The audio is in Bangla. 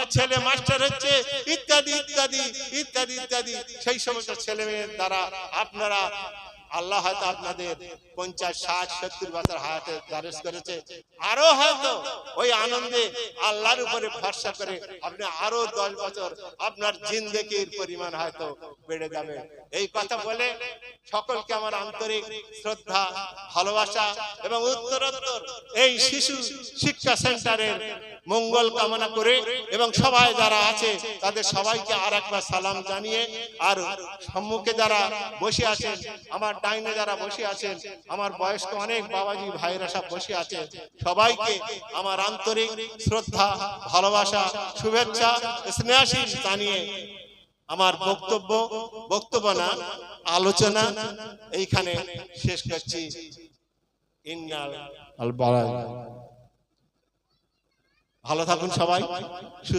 আপনার ছেলে মাস্টার হচ্ছে, ইত্যাদি ইত্যাদি ইত্যাদি ইত্যাদি। সেই সমস্ত ছেলে মেয়ের দ্বারা আপনারা আল্লাহ হয়তো আপনাদের 50, 60, 70 বছর হায়াতে দারাজ করেছে। আরো হয়তো ওই আনন্দে আল্লাহর উপরে ভরসা করে আপনি আরো 10 বছর আপনার জিন্দেগির পরিমাণ হয়তো বেড়ে যাবে। এই কথা বলে সকলকে আমার আন্তরিক শ্রদ্ধা, ভালোবাসা এবং উত্তরোত্তর এই শিশু শিক্ষা সেন্টারের মঙ্গল কামনা করে এবং সবাই যারা আছে তাদের সবাইকে আর একবার সালাম জানিয়ে, আর সম্মুখে যারা বসে আছেন, আমার ডাইনে যারা বসে আছেন, আমার বয়স্ক অনেক বাবাজি ভাইরা সব বসে আছে, সবাইকে আমার আন্তরিক শ্রদ্ধা, ভালোবাসা, শুভেচ্ছা, স্নেহাশীষ জানিয়ে আমার বক্তব্য না, আলোচনা এইখানে শেষ করছি। ইন্নাল আল বারাক। ভালো থাকুন সবাই।